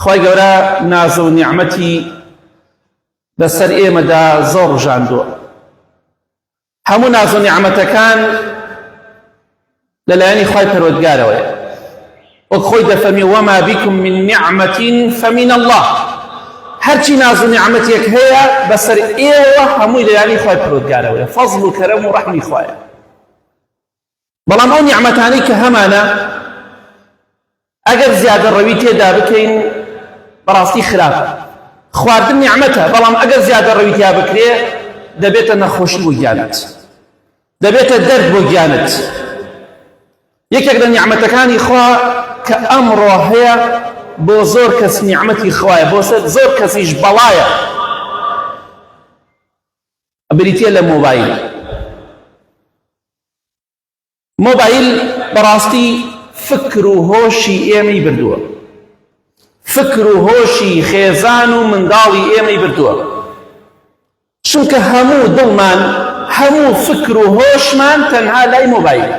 خی گەورە ناز و نیعمەتی بەسەر ئێمەدا زۆر ڕژاندووە. هەموو ناز و نیعمەتەکان لەلایەنی خی پەروەردگارەوەیە. وەک خۆی دەفەرمی وەما بیکم من نیعمەتین فەمین الله. هەرچی ناز و نیعمەتێک هەیە بەسەر ئێوە هەمووی لەلایەنی خی پەروەردگارەوەیە. فەزڵ و کەرەم و ڕەحمی خوایە. بەڵام ئەو نیعمەتانەی کە هەمانە ئەگەر زیادە ڕەوی تێدا بکەین بەڕاستی خراپە. خواردن نیعمەتە، بەڵام ئەگەر زیادە ڕەوی تیا بکرێ دەبێتە نەخۆشی بۆ گیانت، دەبێتە دەرد بۆ گیانت. یەکێک لە نیعمەتەکانی خوا کە ئەمڕۆ هەیە بۆ زۆر کەس نیعمەتی خوایە، بۆ زۆر کەسیش بەڵایە، بریتە لە مۆبایل. مۆبایل بەڕاستی فکر و هۆشی ئێمەی بردووە، فکر و هۆشی خێزان و منداڵی ئێمەی بردووە. چونکە هەموو دڵمان، هەموو فکر و هۆشمان تەنها لای مۆبایل،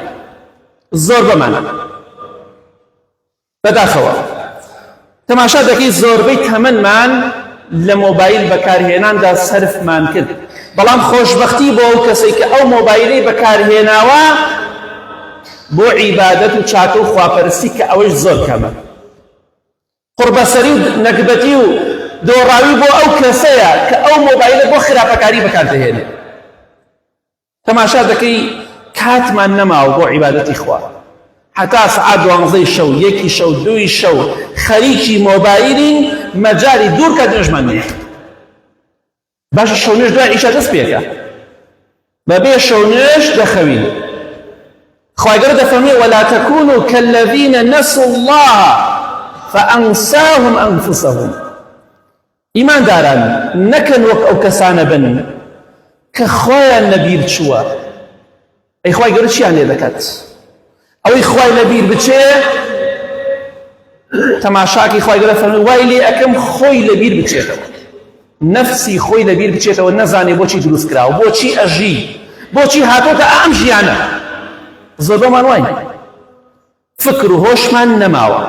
زۆر بەمان. بەداخەوە تەماشا دەکەی زۆربەی تەمەنمان لە مۆبایل بەکارهێناندا سەرفمان کرد. بەڵام خۆشبەختی بۆ ئەو کەسەی کە ئەو مۆبایلەی بەکارهێناوە بۆ عیبادەت و چاکە و خواپەرستی کە ئەوەش زۆر کەمە. قوربەسەری و نەکبەتی و دۆڕاوی بۆ ئەو کەسەیە کە ئەو مۆبایلە بۆ خراپەکاری بەکاردەهێنێ. تەماشا دەکەی کاتمان نەماوە بۆ عیبادەتی خوا، حتا سەعات 12 شەو، 1 شەو، 2 شەو خەریکی مۆبایلین، مەجاری دوور کردنەشمان نییە. باشە شەونێژ دوای عیشا دەست پێکە، بەبێ شەونێژ دەخەوین. خی گەورە دەفەرمێ ولا تكونوا كالذين نسوا الله فأنساهم أنفسهم. ئیمان داران نەکەن وەک ئەو کەسانە بن کە خۆیان لەبیر چووە. ئەی خی گەورە چیان لێ دەکات؟ ئەوەی خوای لەبیر بچێ تەماشاکی خی گەورە فەرمێ وای لێ ئەکەم خۆی لەبیر بچێتەوە، نەفسی خۆی لەبیر بچێتەوە، نەزانێ بۆچی دروست کراوە، بۆچی ئەژی، بۆچی هاتۆتە ئەم ژیانە. زۆربەمان وای فکر و هۆشمان نەماوە.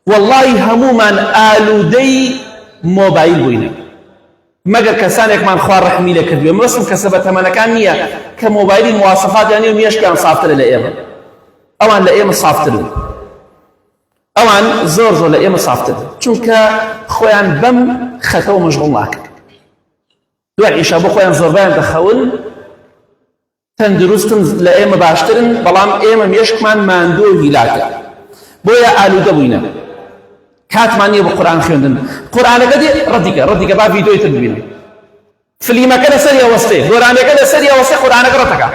وەڵڵاهی هەموومان ئالوودەی مۆبایل بووینە، مەگەر کەسانێکمان خوا ڕەحمی لێ کردووە. مەبەستم کەسە بەتەمەنەکان نییە کە مۆبایلی مواسەفاتیان و مێشکیان سافترە لە ئێمە. ئەوان لە ئێمە سافترن، ئەوان زۆر زۆر لە ئێمە سافترن، چونکە خۆیان بەم خەتەوە مەشغوڵ ناکەن. دوای عیشا بۆ خۆیان زۆربیان دەخەون، تەندروستن لە ئێمە باشترن، بەڵام ئێمە مێشکمان ماندوو و هیلاکە. بۆیە ئالوودە بووینە، کاتمان نییە بۆ قورئان خوێندن. قورئانەکە دێ ڕەتیکە با ڤیدیۆی تر ببینن، فلیمەکە لەسەری ئەوەستێ، گۆرانەکە لەسەری ئەوەستێ، قورئانەکە ڕەتەکە.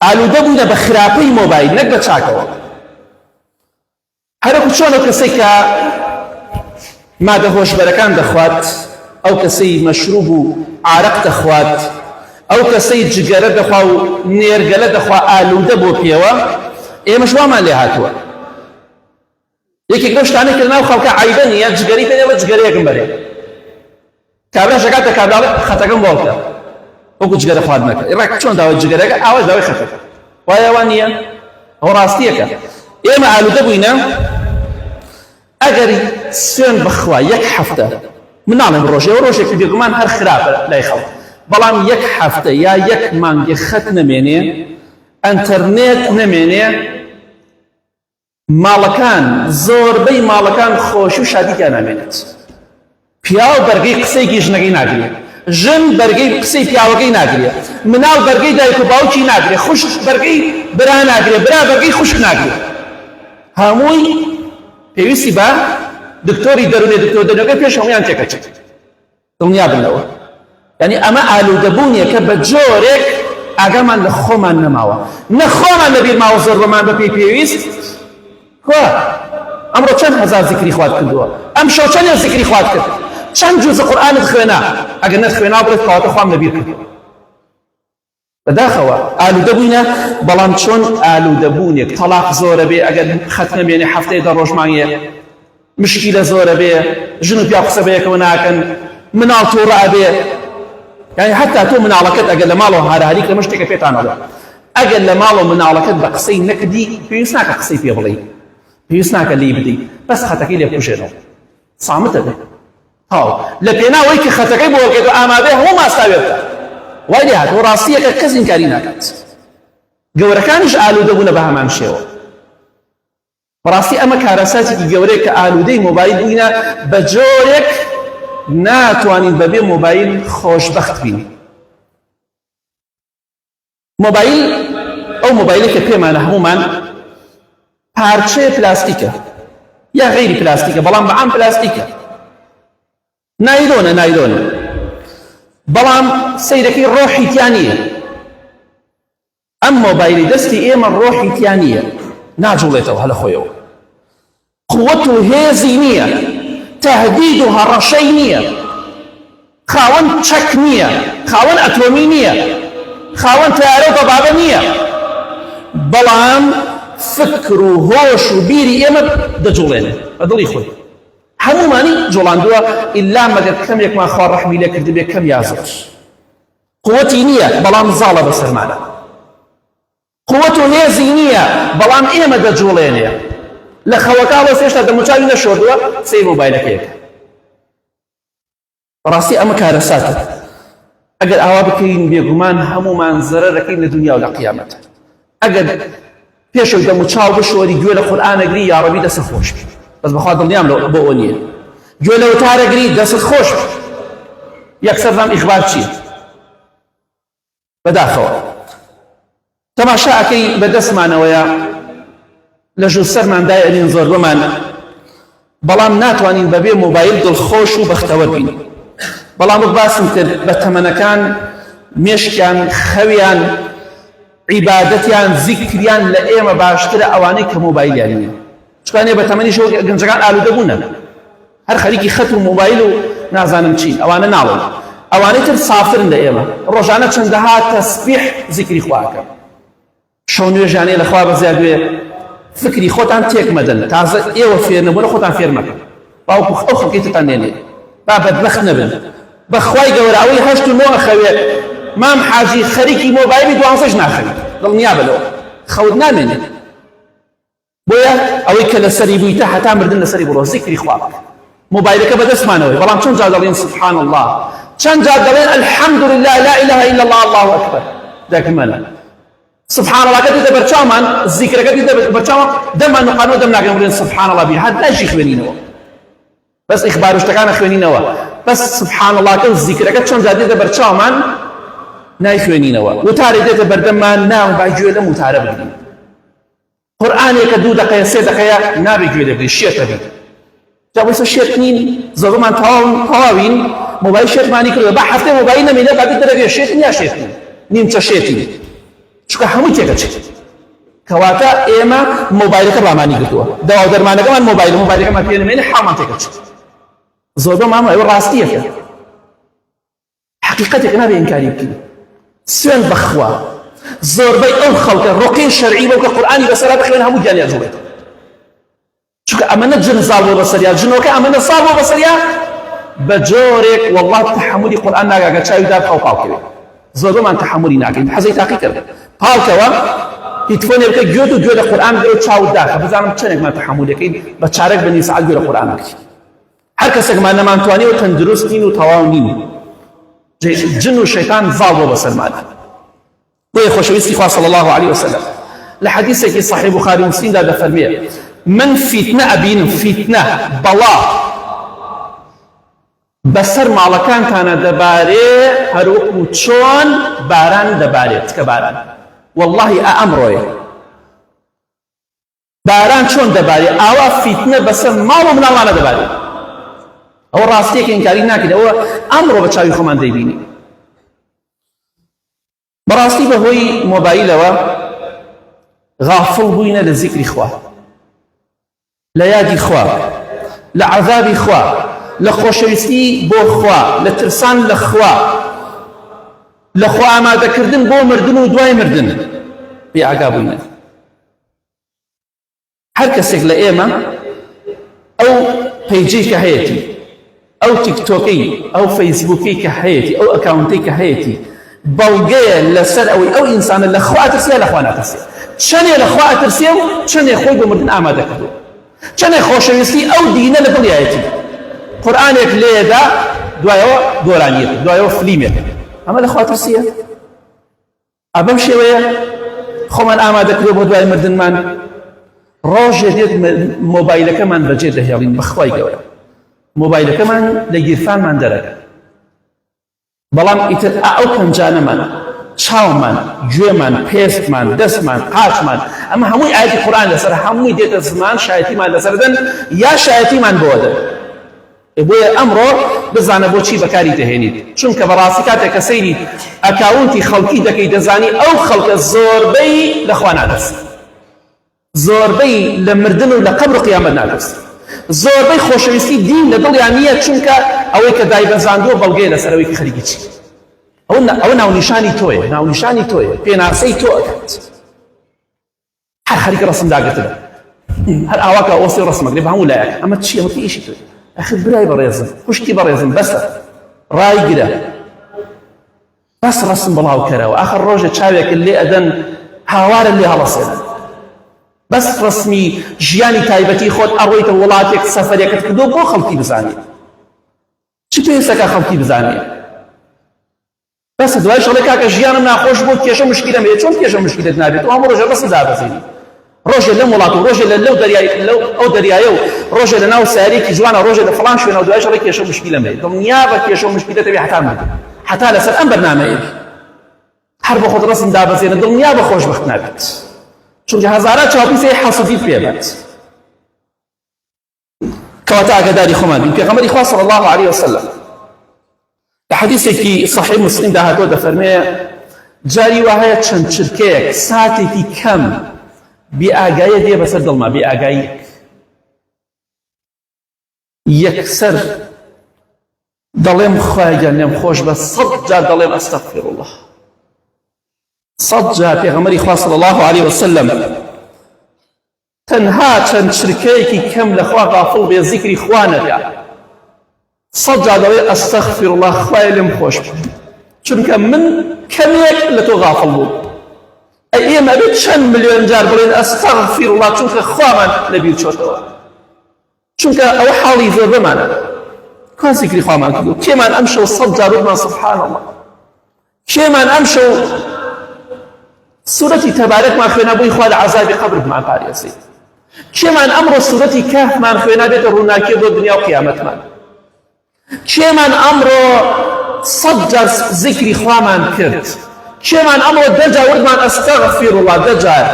ئالوودە بووینە بە خراپەی مۆبایل، نەک بە چاکەوە. هەرەکو چۆن ئەو کەسەی کە مادە هۆشبەرەکان دەخوات، ئەو کەسەی مەشروب و عارەق دەخوات، ئەو کەسەی جگەرە دەخوا و نێرگەلە دەخوا، ئالوودە بۆ پێوە. ئێمەش وامان لێ هاتووە. یەکێک لەو شتانەی کە لەناو خەڵکە عەیبە نییە، جگەری پێدەڵێت جگەرەیەکم بەرێ، کابراش ئەکاتە کابراڵێ خەتەکەم بۆ بکە، وەکو جگەرە خواردنەکە. ڕێک چۆن داوای جگەرەکە ئاواش داوای خەتەکە، وایە ئەوان نییە؟ ئەوە ڕاستیەکە. ئێمە ئالوودە بووینە. ئەگەر سوێن بخوا یەک هەفتە، من ناڵێم ڕۆژێ ڕۆژێکی بێگومان هەر خراپە لای خەڵک، بەڵام یەک هەفتە یا یەک مانگی خەت نەمێنێ، ئەنتەرنێت نەمێنێ، ماڵەکان زۆربەی ماڵەکان خۆشی و شادیتیان نامێنێت. پیاو بەرگەی قسەیکی ژنەکەی ناگرێ، ژن بەرگەی قسەی پیاوەکەی ناگرێ، مناڵ بەرگەی دایک و باوکی ناگرێ، خوشک بەرگەی برا ناگرێ، برا بەرگەی خوشک ناگرێ. هەمووی پێویستی بە دکتۆری دەرونێ، دکتۆر دەرونەکەی پێش هەموویان تێکەچێت. دڵنیا بنەوە. یعنی ئەمە ئالوودەبوونیە کە بە جۆرێک ئاگامان لە خۆمان نەماوە، نە خۆمان لەبیر ماوە زۆر بەمان بە پێی پێویست. خوا ئەمڕۆ چەند هەزار زیکری خوارد کردووە، ئەم شەو چەند زیکری خوارد کرد، چەند جوزە قورئانت خوێنا، ئەگەر نەتخوێنا بڵێت کەواتە خوام لەبیر کردووە. بەداخەوە ئالوودە بووینە. بەڵام چۆن ئالوودەبوونێک تەلاق زۆرە بێ، ئەگەر خەت نەمێنێ هەفتەی 10 ڕۆژ مانگێ، مشکیلە زۆرە بێ، ژن و پیا قسە بەیەکەوە ناکەن، مناڵ تووڕە ئەبێ. یعنی حتا تۆ مناڵەکەت ئەگەر لە ماڵەوە هاراریک لەمە شتێکە پێتانەوە، ئەگەر لە ماڵەوە مناڵەکەت بە قسەی نەکردی پێویست ناکە قسەی پێ بڵێ، پێویست ناکە لی بدەی بەس خەتەکەی لێ بکوژێنەوە سامتە بێ هاو لە پێناوەی کە خەتەکەی بۆ وەرگێت و ئامادەی هەموو ماستاوێ بکە وای لێ هاتەوە ڕاستیەکە کەس ئینکاری ناکات گەورەکانیش ئالوودە بوونە بە هەمان شێوە بەڕاستی ئەمە کارەساتێکی گەورەیە کە ئالوودەی مۆبایل بووینە بە جۆرێک ناتوانین بەبێ مۆبایل خۆشبەخت بین مۆبایل ئەو مۆبایلێک کە پێمانە هەمومان پارچەیە پلاستیکە یا غەیری پلاستیکە بەڵام بەعام پلاستیکە نایلۆنە بەڵام سەیرەکەی ڕۆحی تیان نییە ئەم مۆبایلی دەستی ئێمە ڕۆحی تیان نییە ناجوڵێتەوە هەلە خۆیەوە قووەت و هێزی نییە تەهدید و هەڕەشەی نییە خاوەن چەک نییە خاوەن ئەتۆمی نییە خاوەن تیارە و بەبابە نییە بەڵام فکر و هۆش و بیری ئێمە دەجوڵێنێ بە دڵی خۆی هەمومانی جوڵاندووە ئیلا مەگەر کەمێکمان خوا ڕەحمی لێ کردبێ کەم یازش قووەتی نییە بەڵام زاڵە بەسەرمانە قووەت و هێزی نییە بەڵام ئێمە دەجوڵێنێ لە خەوەکاڵە سێشتا دەموچاوی نەشۆردووە سەی مۆبایلەکەیەکە ڕاستی ئەمە کارەساتە ئەگەر ئاوا بکەین بێگومان هەمومان زەرەرەکەین لە دنیا و لە قیامەتە ئەگەر پێشەوەی دەموچاو بشۆری گوێ لە قورئانەگری یا ڕەبی دەست خۆش بەس بەخوا دڵنیام بۆ ئەوە نییە گوێ لە وتارەگری دەست خۆش یەکسەر زان ئیخبار چییە بەداخەوە تەماشاکەی بەدەستمانەوەیە لە ژوور سەرماندای ئەلین زۆر بمان بەڵام ناتوانین بەبێ مۆبایل دڵخۆش و بەختەوەر بین بەڵام وەک باسم کرد بە تەمەنەکان مێشکیان خەویان عیبادەتیان زیکریان لە ئێمە باشترە ئەوانەی کە مۆبایلیان نییە چکانێ بە تەمەنیشەوە گەنجەکان ئالوودە بوونە هەر خەریکی خەت و مۆبایل و نازانم چین ئەوانە ناڵن ئەوانەی تر سافترن لە ئێمە ڕۆژانە چەندەها تەسبیح زیکری خواکە شەو نوێژانەیە لە خوا بەزیاد دوێ فکری خۆتان تێک مەدەن تازە ئێوە فێر نەبوونە خۆتان فێر مەکەن باوکو ئەو خەڵکیتتان نێنێ با بەدبەخت نەبن بەخوای گەورە ئەوەی هەشت و نۆ ئەخەوێت مام حاجی خەریکی مۆبایلی دوانزەش ناخەوێت دڵنیا بەلەوە خەوت نامێنێت بۆیە ئەوەی کە لەسەری بوویتە هەتا مردن لەسەری بڕۆ زیکری خوا بکە مۆبایلەکە بەدەستمانەوەی بەڵام چەند جار دەڵێن سبحان الله چەند جار دەڵێن الحەمد لله لا إله إلا الله الله أكبر دەکمەنە سبحان الله كده برشامان الذكر كده برشامان دم أنه قانون دم ناقم سبحان الله بيه هذا لا شيء خوينينه بس إخبار اشتكانا خوينينه بس سبحان الله كده الذكر كده شون جادي ده برشامان ناي خوينينه وتاري ده بردمان نام باجوا له متعرب بدين قرآن يكدو دقيقة سيد دقيقة نابي جوا ده الشيء تبي جابوا الشيء تنين زمان طاوين موبايل شيء ماني كله بحث موبايلنا من ده بعد ده الشيء يا شيء نيم تشيء چکە هەمووی تێکەچێت کەواتە ئێمە مۆبایلەکە بامانی کردووە دەوا دەرمانەکەمان مۆبایلەکەمان پێنەمێنێ حاڵمان تێکەچێت زۆربە مام ئەوە ڕاستیەکە حەقیقەتێک نابێ ئینکاری بکەین سوێن بەخوا زۆربەی ئەو خەڵکە ڕۆقەی شەرعی بەو کە قورئانی بەسەرا بخوێن هەموو گیانیان جوڵێت چونکە ئەمەنە جن زاڵ بۆ بەسەریا جنۆکە ئەمەنە ساڵ بۆ بەسەریا بە جۆرێک وەڵڵا تەحەمولی قورئان ناگا چاوی دار پاوکەوێت زۆربەمان تەحەمولی ناکەین حەزەی تاقی کرد پاڵکەوە هیتفۆنێ بکە گوێت و گوێ لە قورئان بێ و چاوت داخە بزانم چەندێکمان تەحەمول دەکەین بە چارەک بە نیم سەعات گوێ لە قورئان بکەین هەر کەسێکمان نەمانتوانێ و تەندروست نین و تەواو نین جن و شەیطان زاڵ بۆ بەسەرمانە بۆیە خۆشەویستی خوا صلی الله عليه وسلم لە حەدیثێکی صحیح بوخاری و مسلیمدا دەفەرمێ من فیتنە ئەبینم فیتنە بەڵا بەسەر ماڵەکانتانە دەبارێ هەروەکو چۆن باران دەبارێت کە باران واللهی ئەمڕۆیە باران چۆن دەبارێ ئاوا فیتنە بەسەر ماڵ و مناڵانە دەبارێت ئەوە ڕاستیەکە ئینکاری ناکەین ئەوە ئەمڕۆ بە چاوی خۆمان دەیبینی بەڕاستی بەهۆی مۆبایلەوە غافڵ بووینە لە زیکری خوا لە یادی خوا لە عەذابی خوا لە خۆشەویستی بۆ خوا لە ترسان لە خوا لە خوا ئامادەکردن بۆ مردن و دوای مردن بێئاگا بووینە هەر کەسێک لە ئێمە ئەو پەیجەی کە هەیەی ئەو تیکتۆکەی ئەو فەیسبووکەی کە هەیەی ئەو ئەکاونتەی کە هەیەی بەڵگەیە لەسەر ئەوەی ئەو ئینسانە لە خوا ئەترسێ لە خوا ناترسێ چەندێ لە خوا ئەترسێ و چەندێ خۆی بۆ مردن ئامادە کردووە چەنێ خۆشەویستی ئەو دینە لە دڵیایەتی قورئانێک لێدا دوایەوە گۆرانیەت دوایەوە فلیمێک ئەمە لە خواترسیە ئەبەم شێوەیە خۆمان ئامادەکرێ بۆ دوای مردنمان ڕۆژێ دێت مۆبایلەکەمان بەجێ دەهێڵین بەخوای گەورە مۆبایلەکەمان لە گیرفانمان دەرەکە بەڵام ئیتر ئەو پەنجانەمان چاومان گوێمان پێستمان دەستمان قاچمان ئەمە هەمووی ئاەتی قورئان لەسەر هەمووی دێتە زمان شایەتیمان لەسەر دەن یا شایەتیمان بۆ دەن بۆیە ئەمڕۆ بزانە بۆچی بەکاری دەهێنیت چونکە بەڕاستی کاتێک کە سەیری ئەکاونتی خەڵکی دەکەی دەزانی ئەو خەڵکە زۆربەی لەخوا نادەست زۆربەی لە مردن و لە قەبر و قیامەت نادەست زۆربەی خۆشەویستی دین لە دڵیان نییە چونکە ئەوەی کە دایبەزاندووە بەڵگەیە لەسەرەوەی کە خەریکی چی ئەوە ناونیشانی تۆیە ناونیشانی تۆیە پێناسەی تۆ ئەکات هەر خەریکە ڕەسم داگرتنە هەر ئاواکە ئۆسی ڕەسمەکرێ بە هەموو لایەک ئەمە چی ئەمە ئیشی تۆی ئەخر برای بەڕێزم خوشکی بەڕێزم بەسە ڕایگرە بەس ڕەسم بڵاو کەرەوە ئاخر ڕۆژە چاوێکت لێ ئەدەن هاوارە لێ هەڵەسێنن بەس ڕەسمی ژیانی تایبەتی خۆت ئەڕۆیتە وڵاتێک سەفەرێکت کردو بۆ خەڵکی بزانێ چی پێویستەکە خەڵکی بزانێ بەس دوای شەڵێ کاکە ژیانم ناخۆش بۆ کێشە مشکلەم هەیە چۆن کێشە مشکلت نابێت هەموو ڕۆژە ڕەسم دابەزێنی ڕۆژێ لەم وڵات و ڕۆژێ لەو دەریایە و ڕۆژێ لە ناو سارێکی جوانە ڕۆژێ لە فڵان شوێنە و دوای شەڵێ کێشە مشکلەم هەیە دڵنیا بە کێشە و مشکلەتەوێ حتام بێت حتا لەسەر ئەم بەرنامەیە هەر بۆ خۆت ڕەسم دابەزێنە دڵنیا بە خۆشبەخت نابێت چونکە هەزارە چاوپیسەی حەسودیت پێ بێت کەواتە ئاگاداری خۆمان بین پێغەمبەری خوا صلی الله علیه وسلم لە حەدیثێکی صحیح مسلم داهاتوە دەفەرمێ جاری وهەیە چەند چرکەیەک ساتێکی کەم بێئاگاییە دێ بەسەر دڵما بێئاگایی یەکسەر دەڵێم خوای گیان لێم خۆش بە 100 جار دەڵێم ئەستەغفر الله 100 جار پێغەمبەری خوا صلی الله علیه وسلم تەنها چەند چرکەیەکی کەم لەخوا غافڵ بێ زیکری خوا نەکا 100 جار دەڵێ ئەستەغفر الله خوای لێم خۆش بە چونکە من کەمێک لە تۆ غافڵ بووم ئێمە بێت چەند ملیۆن جار بڵێن ئەستەغفر الله چونکە خوامان لەبیر چۆتەوە چونکە ئەوە حاڵی زۆر بمانە کوا زیکری خوامان کردو کێمان ئەم شەو 100 جار وتمان سبحان الله کێمان ئەم شەو سورەتی تەبارەکمان خوێنا بۆی خوا لە عەزابی قەبرمان پارێزێت کێمان ئەمڕۆ سورەتی کەهفمان خوێنا بێتە ڕووناکیە بۆ دنیا و قیامەتمان کێمان ئەمڕۆ 100 جار زیکری خوامان کرد کێمان ئەمڕۆ 10 جار وردمان ئەستەغفر الله 10 جار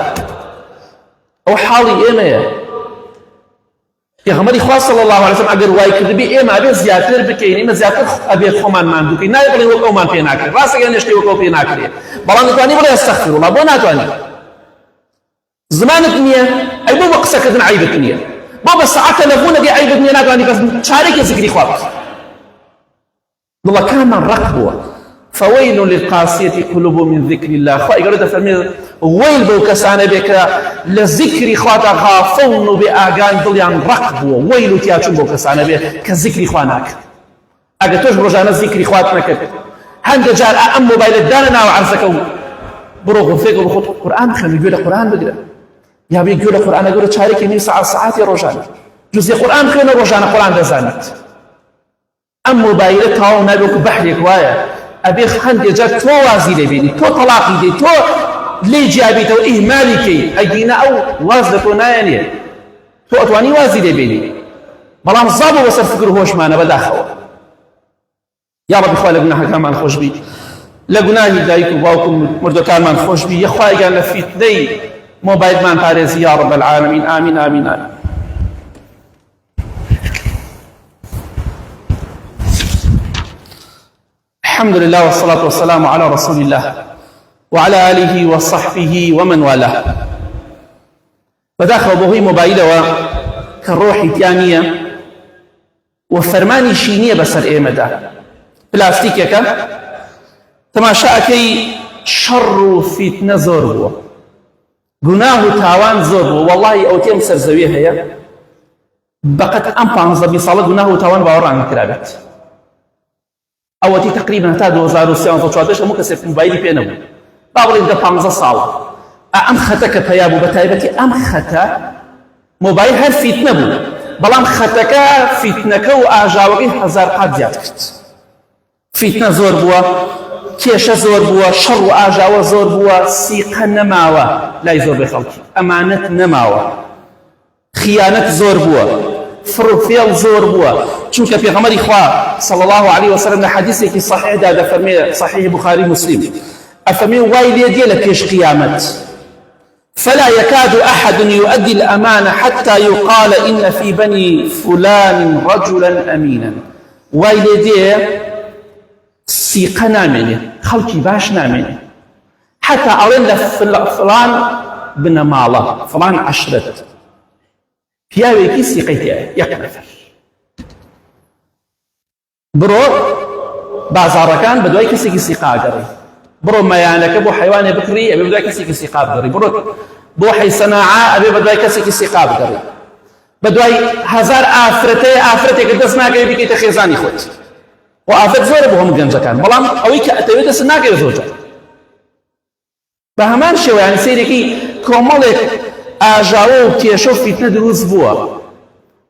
ئەو حاڵی ئێمەیە پێغەمبەری خوا صلی الله علیه وسلم ئەگەر وای کردبێ ئێمە ئەبێ زیاتر بکەین ئێمە زیاتر ئەبێ خۆمان ماندوو بکەین نایە بڵێ وەک ئەومان پێ ناکرێت ڕاستەکە هێشتا وەک ئەو پێ ناکرێت بەڵام دەتوانی بڵێ ئەستەغفر الله بۆ ناتوانی زمانت نییە ئەی بۆ بە قسەکردن عیبت نییە بۆ بە سەعات تەلەفۆنەکەی عیبت نییە ناتوانی بەس چارێکی زیکری خوا بکەی دڵەکانمان ڕق بووە فويل للقاسية قلوبهم من ذكر الله خواهي قالوا دفرمي ويل بو كسانة بك لذكر خواتا غافون بآقان ضليان رقبوا ويل تياتشون بو كسانة بك كذكر خواناك اگه توش برجانا ذكر خواتنا هند جار ام موبايل داننا وعرزك بروغ فيك وبخط قرآن خلي يقول قرآن بقرأ يا بي يقول قرآن يقول تشارك يمين ساعات يا رجانا جزء قرآن خلينا رجانا قرآن دزانت ام موبايل تاو نبيك بحرك وايا أبي خند جات تو وازي لبيني تو طلاقي دي تو لي جابي تو إهمالي كي أجينا أو وازلتو نايني تو أتواني وازي لبيني بلام صابو وصر فكر هوش معنا بداخوا يا رب إخوة لقناها كمان خوش بي لقناها دايكو باوكم مردو كمان خوش بي يا إخوة قالنا في تدي موبايل مان باريزي يا رب العالمين آمين آمين آمين الحمد لله والصلاة والسلام على رسول الله وعلى آله وصحبه ومن والاه بداخل بوهي موبايله كالروحي تيانية وفرماني شينية بسر إيمدا بلاستيكيا كان تماشاكي شر فتنة زوربو قناه تاوان زوربو والله أوتيم سرزوية هي بقت أمبانزا بصالة قناه تاوان باوران كرابت ئەوەتی تقریبا تا 2013 هەموو کەسێک موبایلی پێ نەبوو با بڵێن 15 ساڵە ئەم خەتە کە پەیا بوو بە تایبەتی ئەم خەتە مۆبایل هەر فیتنە بوو، بەڵام خەتەکە فیتنەکە و ئاژاوەکەی هەزار قات زیاد کرد. فیتنە زۆر بووە، کێشە زۆر بووە، شەڕ و ئاژاوە زۆر بووە، سیقە نەماوە لای زۆربەی خەڵکی، ئەمانەت نەماوە، خیانەت زۆر بووە، فڕوفێڵ زۆر بووە. چونکە پێغەمبەری خوا صلی الله عليه وسلم لە حەدیثێکی صحیحدا دەفەرمێ، صحیح بخاری مسلم، ئەفەرمێ وای لێ دێ لە پێش قیامەت فلا يكاد أحد يؤدي الأمانة حتى يقال إن في بني فلان رجلا أمينا. ويلي دي سيقا نامني خلقي باش نامني حتى أولين فلان بن مالا فلان عشرت پیاوی کی سیقیتی یک نفر برو بازارکان بدوای کسی کی سیقا گری برو میانک بو حیوان بکری ابي بدوای کسی کی سیقا گری برو بو حی صناعه ابي بدوای کسی کی سیقا گری بدوای هزار آفرته که دست ناگی بکی تخیزانی خود و آفرت زور بهم گنجکان بلام اوی که اتوی دست ناگی زوجه به همان شو يعني سيري كي كومالك ئاژاوە و کێشە و فیتنە دروست بووە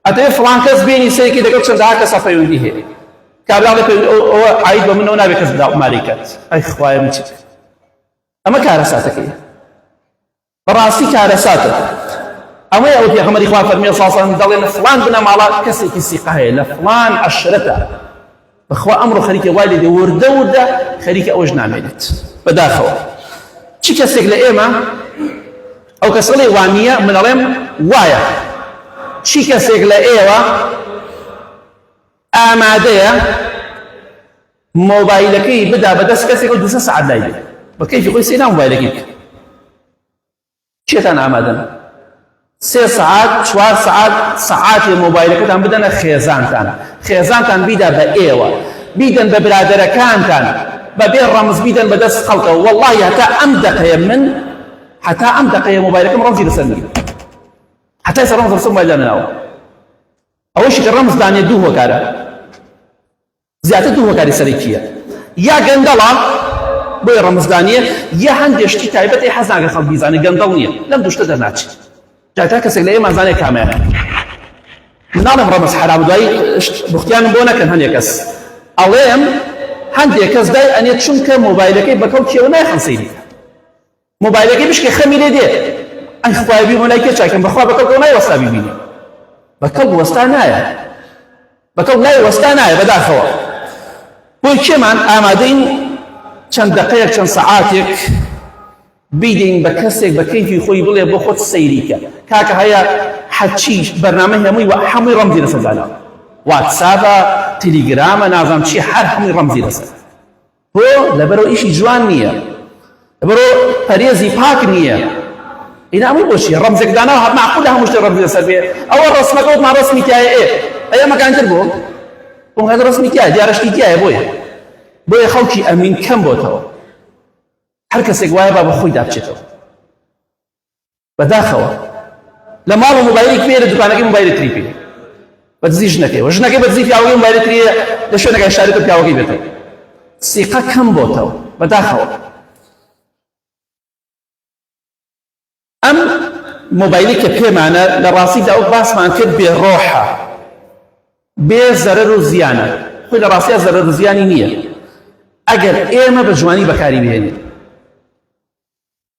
ئەتەوێ فڵان کەس بێنی سەرێکی دەگەڵ چەندەها کەسە پەیوەندی هەیە کابراڵێ ئەوە عاید بە منەوە نابێت کەس بەداوماری کات ئەی خوایە من چ ئەمە کارەساتەکەیە بەڕاستی کارەساتە ئەمەیە ئەوە پێغەمبەری خوا فەرمووی صلی الله علیه و سلم دەڵێن فڵان بنە ماڵا کەسێکی سیقە هەیە لە فڵان عەشرەتە بەخوا ئەمڕۆ خەریکە وای لێ دێ وردە وردە خەریکە ئەوەش نامێنێت بەداخەوە چی کەسێک لە ئێمە ئەو کەسەڵێ وانیە من ئەڵێم وایە چی کەسێک لە ئێوە ئامادەیە مۆبایلەکەی بدا بەدەست کەسێک و دووسە سەعات لای بێ بە کەیفی خۆی سێنا مۆبایلەکەی بکە چێتان ئامادەن 3 ساعات 4 ساعات ساعاتی مۆبایلەکەتان بدەنە خێزانتان بیدا بە ئێوە بیدەن بە برادەرەکانتان بەبێ ڕەمز بیدەن بەدەست خەڵکەوە وەڵڵاهی هەتا ئەم دەقەیە من حتى أم دقيقة موبايلكم رمزي لسني حتى يصير رمز رسم موبايل أنا أول شيء الرمز داني دوه كاره زيادة دوه كاره سريكية يا جندلا بوي رمز دانية يا هندش كي تعبت أي حزن على خلبي زاني جندلنية لم دوش تقدر ناتش جاتك سجلي ما زاني كمان نعلم رمز حرام داي بختيان بونا كان هنيكس عليهم هنديكس داي أن يتشنك موبايلك بكون كيونا خمسين موبایلەکەی بشکێ خەمی لێ دێ ئەی خوای بی مەلایکە چاکەم بەخوا بەکەڵ نایوەستا بیبینی بەکەڵ وەستا نایە بەکەڵ نایوەستا نایە بەداخەوە بۆی کێمان ئامادەین چەند دقەیەک چەند سەعاتێک بیدەین بە کەسێک بە کەیفی خۆی بڵێ بۆ خۆت سەیریکە کاکە هەیە حەچی بەرنامە هەمووی ڕەمزی لەسەر دانا واتساپە تەلیگرامە نازانم چی هەر هەمووی ڕەمزی لەسەر بۆ لەبەرەوە ئیشی جوان نییە برو پەرێزی پاک نییە ئینا هەموو بۆچی ڕەمزێک داناوە معقولە هەموو شتێک ڕەمزی لەسەر بێ ئەوە ڕەسمەکە وتمان ڕەسمی تایە ئەیە مەکانتر بۆ هەذا ڕەسمی تایە دیارەشتی تایە بۆیە خەڵکی ئەمین کەم بۆتەوە هەر کەسێک وایە با بە خۆی دابچێتەوە بەداخەوە لە ماڵ و مۆبایلێک پێ لە دوکانەکەی مۆبایلێتری پێ بە دزی ژنەکەیەوە ژنەکەی بە دزی پیاوەکەی مۆبایلێتریە لە شوێنەکەی شارێتە پیاوەکەی بێتەوە سیقە کەم بۆتەوە بەداخەوە ئەم مۆبایلی کە پێمانە لە ڕاستیدا ئەو باسمان کرد بێ ڕۆحە بێ زەرەر و زیانە خۆی لە ڕاستیدا زەرەر و زیانی نییە ئەگەر ئێمە بە جوانی بەکاری بهێنین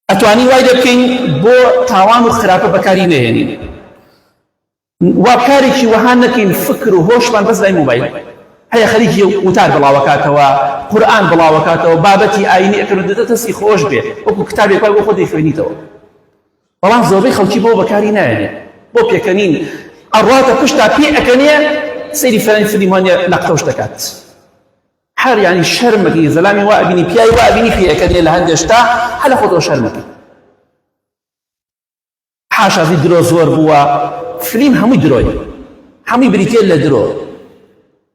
ئەتوانی وای لێ بکەین بۆ تاوان و خراپە بەکاری نهێنین وا کارێکی وەها نەکەین فکر و هۆشمان بەس لای مۆبایل هەیە خەریکی وتار بڵاوەکاتەوە قورئان بڵاوەکاتەوە بابەتی ئاینی ئەکرد دەتەسی خۆش بێ وەکو کتابێک وای بۆ خۆ دەیخوێنیتەوە بەڵام زۆربەی خەڵکی بۆ بەکاری نایەنێ بۆ پێکەنین ئەڕاتە پشتا پێ ئەکەنێ سەیری فیلمانە نەقتەوش دەکات هەر یعنی شەرمەکەی زەلامی وا ئەبینی پیاوی وا ئەبینی پێ ئەکەنێ لە هەندێک شتا هەر لە خۆتەوە شەرمەکەی حاشازی درۆ زۆر بووە فیلم هەمووی درۆی هەمووی بریتێ لە درۆ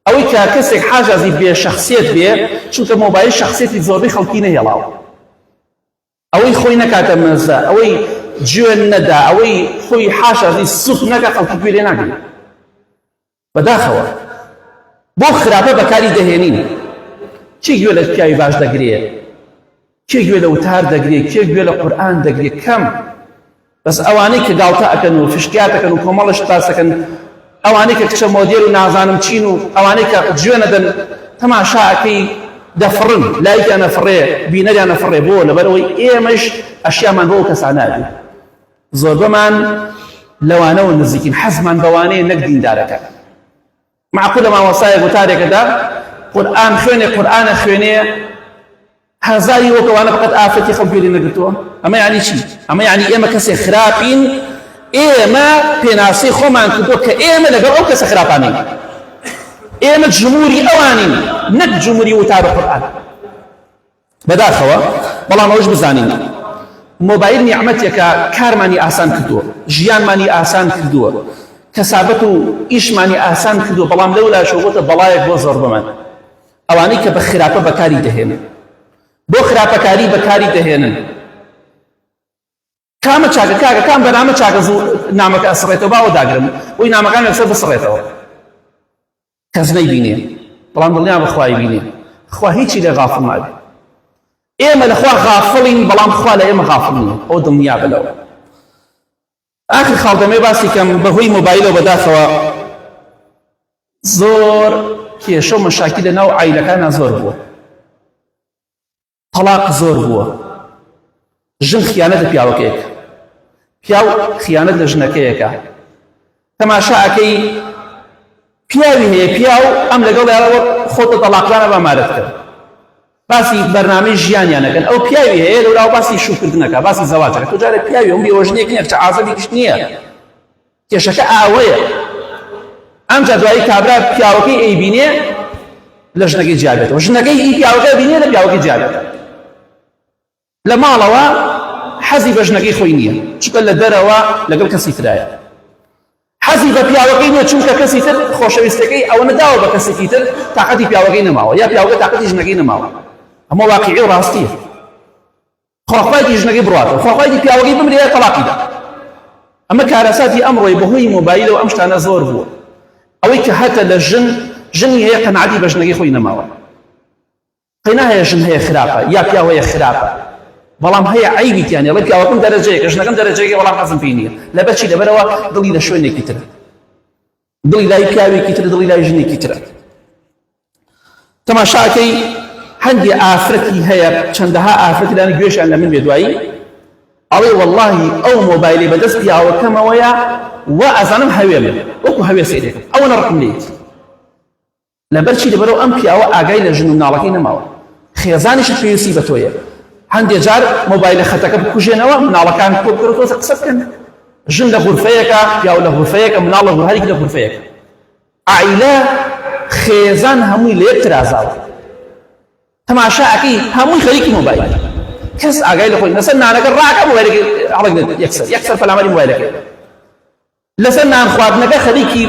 ئەوەی کە کەسێک حاجازی بێ شەخسیەت بێ چونکە مۆبایل شەخسیەتی زۆربەی خەڵکی نەهێڵاوە ئەوەی خۆی نەکاتە مەزە ئەوەی جوێن نەدا ئەوەی خۆی حاشازی سوخ نەکە خەڵکی گوێ لێ ناگرێت بەداخەوە بۆ خراپە بەکاری دەهێنین کێ گوێ لە پیاوی باش دەگرێت کێ گوێ لە وتار دەگرێت کێ گوێ لە قورئان دەگرێت کەم بەس ئەوانەی کە گاڵتە ئەکەن و فشکیات ئەکەن و کۆمەڵش باس دەکەن، ئەوانەی کە کچە مۆدێل و نازانم چین و ئەوانەی کە گوێ نەدەن تەماشا ئەکەی دەفڕن، لایکیان ئەفڕێ، بینەریان ئەفڕێ، بۆ لەبەرەوەی ئێمەش ئەشیامان بۆ کەسا نابێ. زۆربەمان لەوانەوە نزیکین، حەزمان بەوانەیە نەک دیندارەکە. معقولە مامۆستایە گوتارێکەدا قورئان خوێنێ، قورئانە خوێنێ، هەزاری وەکەوانە فقط ئافرەتی خەڵکی نەگرتووە. ئەمە یعنی چی؟ ئەمە یعنی ئێمە کەسێک خراپین، ئێمە پێناسەی خۆمان کردووە کە ئێمە لەگەڵ ئەو کەسە خراپانین، ئێمە جمهوری ئەوانین، نەک جمهوری وتارە قورئان. بەداخەوە بەڵام ئەوش بزانین مۆبایل نیعمەتێکە، کارمانی ئاسان کردووە، ژیانمانی ئاسان کردووە، کەسابەت و ئیشمانی ئاسان کردووە، بەڵام لەولاشەوە بۆتە بەڵایەک بۆ زۆربەمان ئەوانەی کە بە خراپە بەکاری دەهێنن، بۆ خراپەکاری بەکاری دەهێنن. کامە چاکە کاکە کام بەنامە چاکە زوو نامەکە ئەسڕێتەوە، باوە داگرم بۆی نامەکان لەسەر بسڕێتەوە، کەس نەیبینێ، بەڵام دڵنیا بەخوای بینێ. خوا هیچی لێ غافڵ نابێ. ئێمە لەخوا غافڵین، بەڵام خوا لە ئێمە غافڵ نییە، ئەو دڵنیا بلەوە. ئاخر خاڵدەمێ باسی کەم بەهۆی مۆبایلەوە بەداخەوە زۆر کێشە و مەشاکل لە ناو عایلەکانە زۆر بووە، تەلاق زۆر بووە، ژن خیانەت لە پیاوەکەیەک، پیاو خیانەت لە ژنەکەیەکە. تەماشا ئەکەی پیاوی هەیە، پیاو ئەم لەگەڵ یاڕەوە خۆتە تەلاقدانە بەمارەت کرد، باسی بەرنامەی ژیانیانەکەن، ئەو پیاوی هەیە لەوراو باسی شوکردنەکە، باسی زەواجەکە. تۆ جارێ پیاوی ئەم بێوەژنێک نییە، کچە عازەبێکیش نییە، کێشەکە ئاوەیە. ئەمجا دوایی کابرا پیاوەکەی ئەیبینێ لە ژنەکەی جیابێتەوە، ژنەکەی ئی پیاوەکەی بینێ لە پیاوەکەی جیابێتەوە. لە ماڵەوە حەزی بە ژنەکەی خۆی نییە، چونکە لە دەرەوە لەگەڵ کەسی ترایە. حەزی بە پیاوەکەی نییە، چونکە کەسی تر خۆشەویستەکەی ئەوە نەداوە بە کەسێکی تر تاقەتی پیاوەکەی نەماوە، یا پیاوەکە تاقەتی ژنەکەی نەماوە. ئەمە واقعی و ڕاستیە. خواخوایەتی ژنەکەی بڕاتەوە، خواخوایەتی پیاوەکەی بمرێ تەلاقیدا. ئەمە کارەساتی ئەمڕۆی بەهۆی مۆبایلەوە ئەم شتانە زۆر بووە، ئەوەی کە هەتە لە ژنی هەیە قەناعەتی بە ژنەکەی خۆی نەماوە. قەی ناهەیە ژن هەیە خراپە یا پیاو هەیە خراپە، بەڵام هەیە عیبیتیان، ئەڵێ پیاوەکەم دەرەجەیەکە، ژنەکەم دەرەجەیەکە، بەڵام حەزم پێی نییە. لەبەرچی؟ لەبەرەوە دڵی لە شوێنێکی ترە، دڵی لای پیاوێکی ترە، دڵی لای ژنێکی ترە. تەماشاکەی هەندی ئافرەتی هەیە، چەندەها ئافرەتی لانی گوێشیان لە من بێ دوایی، ئەڵێ وەڵڵاهی ئەو مۆبایلی بەدەست پیاوەکەمەوەیە و ئەزانم هەوێ من وەکو هەوێ سەیرێکم، ئەوە نەڕقم لێت. لەبەرچی؟ لەبەرەوە ئەم پیاوە ئاگای لە ژن و مناڵەکەی نەماوە، خێزانیشت پێویستی بە تۆیە. هەندێک جار مۆبایلە خەتەکە بکوژێنەوە، مناڵەکان کۆ بکەوتەوە قسە بکەن، ژن لە غورفەیەکە، پیاو لە غورفەیەکە، مناڵ لە هەرێکی لە غورفەیەکە. عائیلە خێزان هەمووی لە یەک ترازاوە. تەماشا ئەکەی هەمووی خەریکی مۆبایل، کەس ئاگای لە خۆی لەسەر نانەکە ڕاکە مۆبایلەکەی هەڵک یەکسەر پەلامەری مۆبایلەکەی، لەسەر نان خواردنەکە خەریکی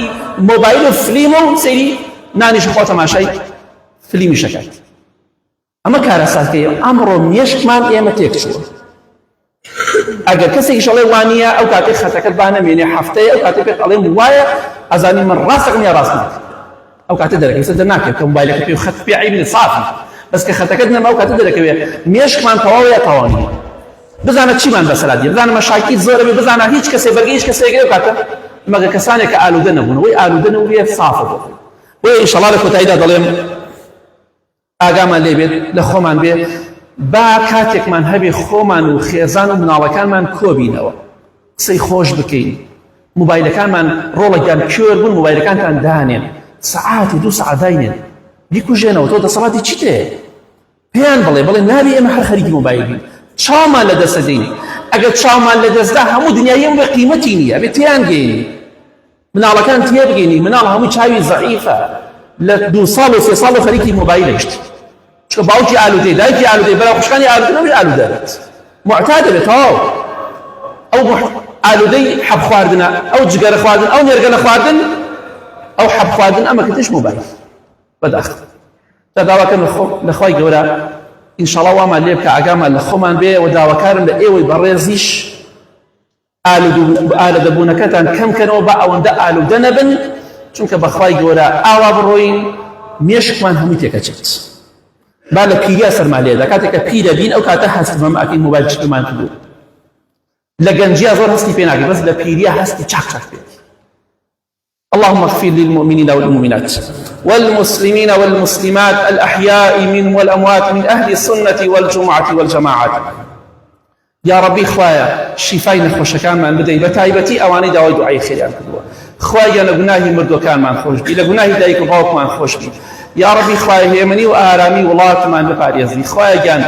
مۆبایل و فلیم و سەیری نانیش خۆ تەماشای فلیمیش دەکات. ئەمە کارەساتەیە. ئەمڕۆ مێشکمان ئێمە تێکچووە. ئەگەر کەسێکیش ئەڵێ وانە ئەو کاتێک خەتەکەت با نەمێنێ، هەفتەیە ئەو کاتێک پێت ئەڵێم وایە ئەزانی من ڕاستەکەم یا ڕاست ناکەم، ئەو کاتە دەرەکەوێت دەرناکەوێت کە مۆبایلەکە پێ خەت پێ عیبی سافی، بەس کە خەتەکەت نەما ئەو کاتە دەرەکەوێت. مێشکمان تەواو یا تەواو بزانە چیمان بەسەرا دیە، بزانە مەشاکیل زۆرە بێ، بزانە هیچ کەسێ بەرگی هیچ کەسێک ئەو کاتە مەگە کەسانێک کە ئالوودە نەبوون، وەی ئالوودە نەبوویە سافە بوو. وەی ئینشەڵڵا لە کۆتاییدا دەڵێم ئاگامان لێ بێت، لە خۆمان بێ، با کاتێکمان هەبێ خۆمان و خێزان و مناڵەکانمان کۆبینەوە، قسەی خۆش بکەین، مۆبایلەکانمان ڕۆڵێکیان کوێر بوون، مۆبایلەکانتان دانێن، سەعاتی 2 سەعات داینێن، بیکوژێنەوە. تۆ دەسەڵاتی چیت هەیە؟ پێیان بڵێ نابێ ئێمە هەر خەریکی مۆبایل بین، چاومان لە دەستە دەین. ئەگەر چاومان لە دەستدا هەموو دنیای بە قیمەتی نییە، ئەبێ تێیان گەینی، مناڵەکان تێ بگەینی. مناڵ هەمووی چاوی زەعیفە، لە 2 ساڵ و 3 ساڵ خەریکی مۆبایلشت، چکە باوکی ئالوودەی، دایکی ئالوودەی، بەڵام خوشکانی ئالوودە نەبێت ئالوودە بێت، معتادە بێت. ئەو ئالوودەی حەب خواردنە، ئەو جگەرە خواردن، ئەو نێرگەلە خواردن، ئەو حەب خواردن، ئەمە کەتش مۆبایل بەداخەوە. تا داواکەم لە خوای گەورە ئینشەڵڵا وامان لێ بکە، ئاگامان لە خۆمان بێ و داواکارم لە ئێوەی بەڕێزیش ئالوودەبوونەکەتان کەمکەنەوە بە ئەوەندە ئالوودە نەبن، چونکە بەخوای گەورە ئاوا بڕۆین مێشکمان هەمووی تێکەچێت. با لە پیریا سەرمان لێدا، کاتێککە پیرە بین ئەو کاتە هەستمەم ئەکەین مۆبایل چکمان کردو. لە گەنجیا زۆر هەستی پێ ناکەی، بەس لە پیریا هەستی چاک پێی. اللهم اغفر للمؤمنين والمؤمنات والمسلمين والمسلمات الأحياء منهم والأموات من أهل السنة والجمعة والجماعات. يا ربي خوايا شفای نەخۆشەکانمان بدەی، بە تایبەتی ئەوانەی داوای دوعای خێریان کردووە. خوایا لە گوناهی مردوەکانمان خۆش بی، لە گوناهی دایک و باوکمان خۆش بی. یا ربی خوایا هێمنی و ئارامی وڵاتمان بپارێزی. خوایا گیان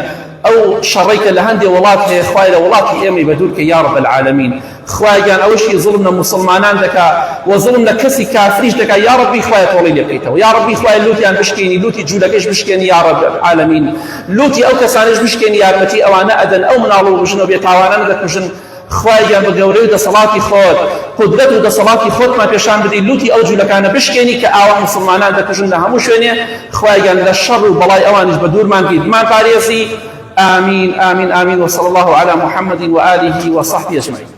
ئەو شەڕێکە لە هەندێک وڵات هەیە، خوای لە وڵاتی ئێمەی بەدوورکە یا رب العالمین. خوای گیان ئەوەشی زوڵم لە موسڵمانان دەکا و زوڵم لە کەسی کافریش دەکا، یا ربی خوای تۆڵی لێ بکەیتەوە. یا ربی خوای لوتیان بشکێنی، لوتی جوولەکەش بشکێنی یا رب العالمین، لوتی ئەو کەسانش بشکێنی یارمەتی ئەوانە ئەدەن ئەو مناڵ و بژن و بێتاوانان دەکوژن. خوای گیان بە گەورەی و دەسەڵاتی خۆت، قودرەت و دەسەڵاتی خۆتمان پێشان بدەی، لوتی ئەو جوولەکانە بشکێنی کە ئاوا موسڵمانان دەکوژن لە هەموو شوێنێ. خوای گیان لە شەڕ و بەڵای ئەوانش بە دوورمان گیر، بمان پارێزی. آمين آمين آمين، وصلى الله على محمد وآله وصحبه أجمعين.